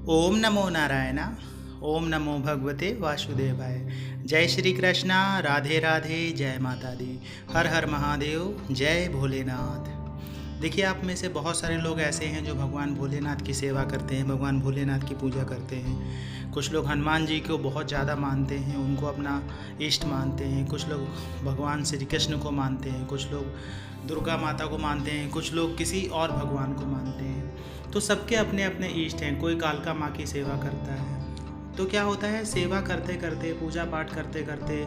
ओम नमो नारायण। ओम नमो भगवते वासुदेवाय। जय श्री कृष्णा। राधे राधे। जय माता दी। हर हर महादेव। जय भोलेनाथ। देखिए, आप में से बहुत सारे लोग ऐसे हैं जो भगवान भोलेनाथ की सेवा करते हैं, भगवान भोलेनाथ की पूजा करते हैं। कुछ लोग हनुमान जी को बहुत ज़्यादा मानते हैं, उनको अपना इष्ट मानते हैं। कुछ लोग भगवान श्री कृष्ण को मानते हैं, कुछ लोग दुर्गा माता को मानते हैं, कुछ लोग किसी और भगवान को मानते हैं। तो सबके अपने अपने इष्ट हैं। कोई कालका माँ की सेवा करता है। तो क्या होता है, सेवा करते करते, पूजा पाठ करते करते,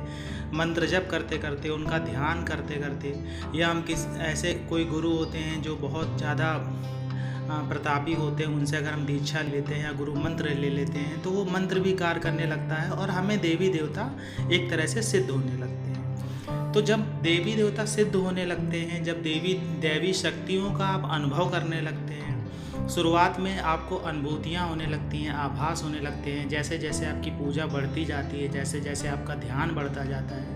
मंत्र जप करते करते, उनका ध्यान करते करते, या हम किस ऐसे कोई गुरु होते हैं जो बहुत ज़्यादा प्रतापी होते हैं, उनसे अगर हम दीक्षा लेते हैं या गुरु मंत्र ले लेते हैं तो वो मंत्र भी कार्य करने लगता है और हमें देवी देवता एक तरह से सिद्ध होने लगते हैं। तो जब देवी देवता सिद्ध होने लगते हैं, जब दैवी शक्तियों का आप अनुभव करने लगते हैं, शुरुआत में आपको अनुभूतियाँ होने लगती हैं, आभास होने लगते हैं। जैसे जैसे आपकी पूजा बढ़ती जाती है, जैसे जैसे आपका ध्यान बढ़ता जाता है,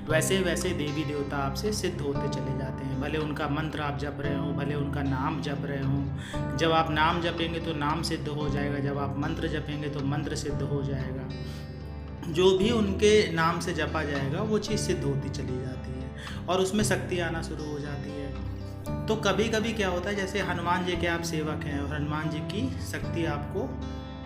वैसे वैसे देवी देवता आपसे सिद्ध होते चले जाते हैं। भले उनका मंत्र आप जप रहे हो, भले उनका नाम जप रहे हो। जब आप नाम जपेंगे तो नाम सिद्ध हो जाएगा, जब आप मंत्र जपेंगे तो मंत्र सिद्ध हो जाएगा। जो भी उनके नाम से जपा जाएगा वो चीज़ सिद्ध होती चली जाती है और उसमें शक्ति आना शुरू हो जाती है। तो कभी कभी क्या होता है, जैसे हनुमान जी के आप सेवक हैं और हनुमान जी की शक्ति आपको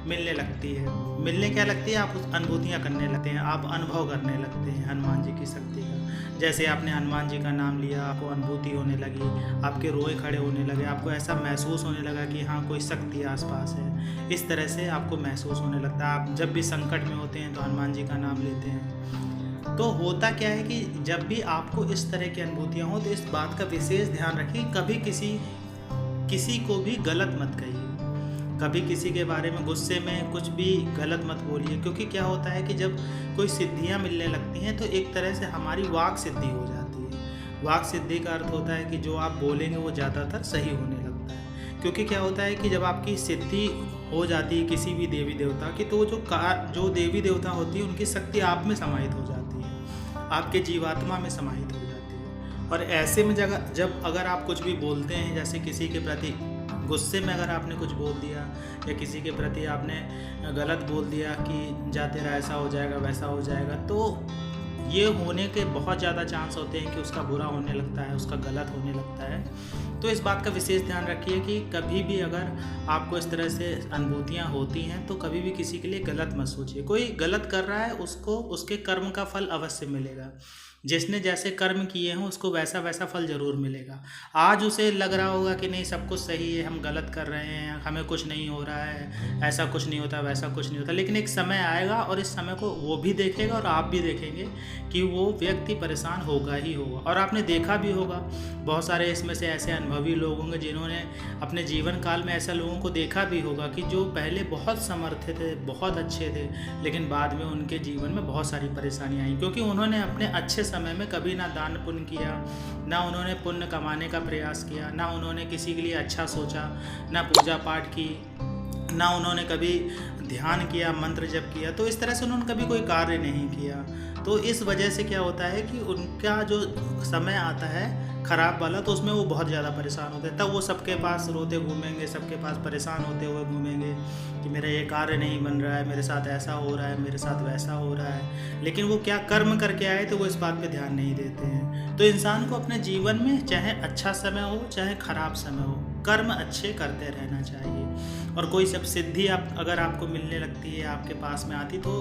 मिलने लगती है। मिलने क्या लगती है, आप उस अनुभूतियाँ करने लगते हैं, आप अनुभव करने लगते हैं हनुमान जी की शक्ति का। जैसे आपने हनुमान जी का नाम लिया, आपको अनुभूति होने लगी, आपके रोए खड़े होने लगे, आपको ऐसा महसूस होने लगा कि हाँ, कोई शक्ति आसपास है। इस तरह से आपको महसूस होने लगता है। आप जब भी संकट में होते हैं तो हनुमान जी का नाम लेते हैं। तो होता क्या है कि जब भी आपको इस तरह की अनुभूतियाँ हो तो इस बात का विशेष ध्यान रखिए, कभी किसी को भी गलत मत कहिए। कभी किसी के बारे में गुस्से में कुछ भी गलत मत बोलिए, क्योंकि क्या होता है कि जब कोई सिद्धियाँ मिलने लगती हैं तो एक तरह से हमारी वाक सिद्धि हो जाती है। वाक सिद्धि का अर्थ होता है कि जो आप बोलेंगे वो ज़्यादातर सही होने लगता है। क्योंकि क्या होता है कि जब आपकी सिद्धि हो जाती है किसी भी देवी देवता की, तो जो देवी देवता होती है उनकी शक्ति आप में समाहित हो जाती है, आपके जीवात्मा में समाहित हो जाती है। और ऐसे में जब अगर आप कुछ भी बोलते हैं, जैसे किसी के प्रति गुस्से में अगर आपने कुछ बोल दिया या किसी के प्रति आपने गलत बोल दिया कि जा तेरा ऐसा हो जाएगा वैसा हो जाएगा, तो ये होने के बहुत ज़्यादा चांस होते हैं कि उसका बुरा होने लगता है, उसका गलत होने लगता है। तो इस बात का विशेष ध्यान रखिए कि कभी भी अगर आपको इस तरह से अनुभूतियाँ होती हैं तो कभी भी किसी के लिए गलत मत सोचिए। कोई गलत कर रहा है, उसको उसके कर्म का फल अवश्य मिलेगा। जिसने जैसे कर्म किए हैं उसको वैसा वैसा फल ज़रूर मिलेगा। आज उसे लग रहा होगा कि नहीं, सब कुछ सही है, हम गलत कर रहे हैं, हमें कुछ नहीं हो रहा है, ऐसा कुछ नहीं होता, वैसा कुछ नहीं होता, लेकिन एक समय आएगा और इस समय को वो भी देखेगा और आप भी देखेंगे कि वो व्यक्ति परेशान होगा ही होगा। और आपने देखा भी होगा, बहुत सारे इसमें से ऐसे अनुभवी लोग होंगे जिन्होंने अपने जीवन काल में ऐसा लोगों को देखा भी होगा कि जो पहले बहुत समर्थ थे, बहुत अच्छे थे, लेकिन बाद में उनके जीवन में बहुत सारी परेशानियाँ आई, क्योंकि उन्होंने अपने अच्छे समय में कभी ना दान पुण्य किया, ना उन्होंने पुण्य कमाने का प्रयास किया, ना उन्होंने किसी के लिए अच्छा सोचा, ना पूजा पाठ की, ना उन्होंने कभी ध्यान किया, मंत्र जप किया। तो इस तरह से उन्होंने कभी कोई कार्य नहीं किया। तो इस वजह से क्या होता है कि उनका जो समय आता है खराब वाला, तो उसमें वो बहुत ज़्यादा परेशान होते हैं। तब वो सबके पास रोते घूमेंगे, सबके पास परेशान होते हुए घूमेंगे कि मेरा ये कार्य नहीं बन रहा है, मेरे साथ ऐसा हो रहा है, मेरे साथ वैसा हो रहा है। लेकिन वो क्या कर्म करके आए तो वो इस बात पे ध्यान नहीं देते हैं। तो इंसान को अपने जीवन में चाहे अच्छा समय हो चाहे खराब समय हो, कर्म अच्छे करते रहना चाहिए। और कोई सब सिद्धि अगर आपको मिलने लगती है, आपके पास में आती, तो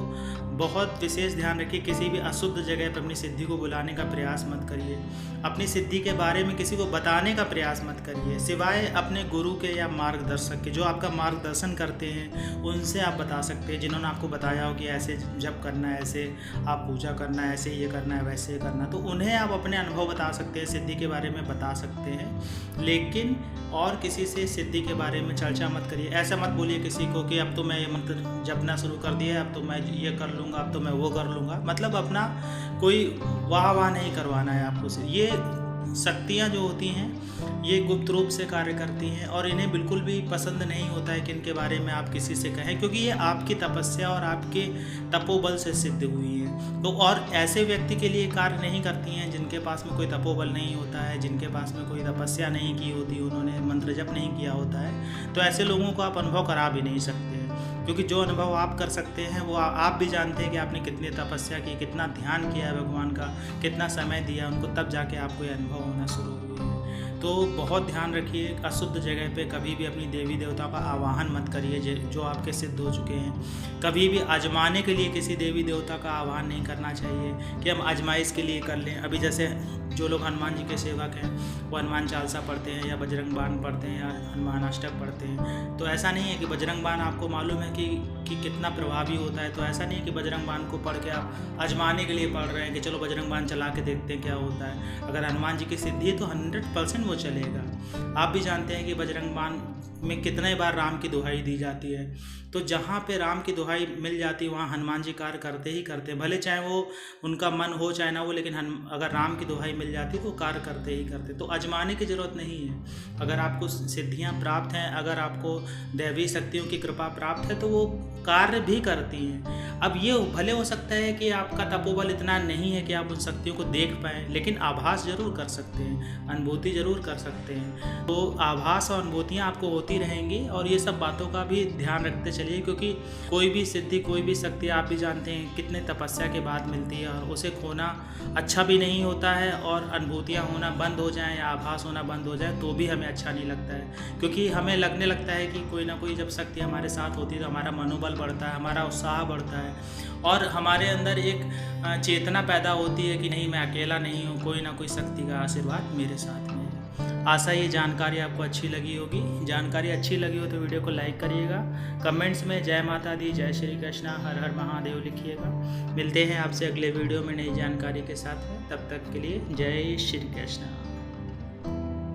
बहुत विशेष ध्यान रखिए, किसी भी अशुद्ध जगह पर अपनी सिद्धि को बुलाने का प्रयास मत करिए। अपनी सिद्धि के बारे में किसी को बताने का प्रयास मत करिए, सिवाय अपने गुरु के या मार्गदर्शक के, जो आपका मार्गदर्शन करते हैं उनसे आप बता सकते हैं, जिन्होंने आपको बताया हो कि ऐसे जब करना है, ऐसे आप पूजा करना है, ऐसे ये करना है, वैसे करना, तो उन्हें आप अपने अनुभव बता सकते हैं, सिद्धि के बारे में बता सकते हैं। लेकिन और किसी से सिद्धि के बारे में चर्चा मत करिए। ऐसा मत बोलिए किसी को कि अब तो मैं ये मंत्र जपना शुरू कर दिया, अब तो मैं ये कर लूँगा, अब तो मैं वो कर लूँगा। मतलब अपना कोई वाह वाह नहीं करवाना है आपको। ये शक्तियाँ जो होती हैं ये गुप्त रूप से कार्य करती हैं और इन्हें बिल्कुल भी पसंद नहीं होता है कि इनके बारे में आप किसी से कहें, क्योंकि ये आपकी तपस्या और आपके तपोबल से सिद्ध हुई है। तो और ऐसे व्यक्ति के लिए कार्य नहीं करती हैं जिनके पास में कोई तपोबल नहीं होता है, जिनके पास में कोई तपस्या नहीं की होती, उन्होंने मंत्र जप नहीं किया होता है। तो ऐसे लोगों को आप अनुभव करा भी नहीं सकते हैं, क्योंकि जो अनुभव आप कर सकते हैं वो आप भी जानते हैं कि आपने कितनी तपस्या की, कितना ध्यान किया है भगवान का, कितना समय दिया उनको, तब जाके आपको ये अनुभव होना शुरू हुए हैं। तो बहुत ध्यान रखिए, अशुद्ध जगह पे कभी भी अपनी देवी देवताओं का आवाहन मत करिए जो आपके सिद्ध हो चुके हैं। कभी भी आजमाने के लिए किसी देवी देवता का आह्वान नहीं करना चाहिए कि हम आजमाइश के लिए कर लें। अभी जैसे जो लोग हनुमान जी के सेवक हैं वो हनुमान चालीसा पढ़ते हैं या बजरंग बाण पढ़ते हैं या हनुमान अष्टक पढ़ते हैं, तो ऐसा नहीं है कि बजरंग बाण आपको मालूम है कि कितना प्रभावी होता है, तो ऐसा नहीं है कि बजरंग बाण को पढ़ के आप आजमाने के लिए पढ़ रहे हैं कि चलो बजरंग बाण चला के देखते हैं क्या होता है। अगर हनुमान जी की सिद्धि है तो 100% वो चलेगा। आप भी जानते हैं कि बजरंग बाण में कितने बार राम की दुहाई दी जाती है, तो जहाँ पे राम की दुहाई मिल जाती है वहाँ हनुमान जी कार्य करते ही करते हैं, भले चाहे वो उनका मन हो चाहे ना हो, लेकिन अगर राम की दुहाई मिल जाती है तो कार्य करते ही करते। तो आजमाने की ज़रूरत नहीं है। अगर आपको सिद्धियाँ प्राप्त हैं, अगर आपको दैवी शक्तियों की कृपा प्राप्त है तो वो कार्य भी करती हैं। अब ये भले हो सकता है कि आपका तपोबल इतना नहीं है कि आप उन शक्तियों को देख पाएँ, लेकिन आभास जरूर कर सकते हैं, अनुभूति जरूर कर सकते हैं। तो आभास और अनुभूतियाँ आपको होती रहेंगी और ये सब बातों का भी ध्यान रखते चलिए, क्योंकि कोई भी सिद्धि, कोई भी शक्ति आप भी जानते हैं कितने तपस्या के बाद मिलती है और उसे खोना अच्छा भी नहीं होता है। और अनुभूतियाँ होना बंद हो जाएं या आभास होना बंद हो जाए तो भी हमें अच्छा नहीं लगता है, क्योंकि हमें लगने लगता है कि कोई ना कोई जब शक्ति हमारे साथ होती है तो हमारा मनोबल बढ़ता है, हमारा उत्साह बढ़ता है और हमारे अंदर एक चेतना पैदा होती है कि नहीं, मैं अकेला नहीं हूँ, कोई ना कोई शक्ति का आशीर्वाद मेरे साथ में है। आशा ये जानकारी आपको अच्छी लगी होगी। जानकारी अच्छी लगी हो तो वीडियो को लाइक करिएगा, कमेंट्स में जय माता दी, जय श्री कृष्णा, हर हर महादेव लिखिएगा। मिलते हैं आपसे अगले वीडियो में नई जानकारी के साथ। तब तक के लिए जय श्री कृष्णा।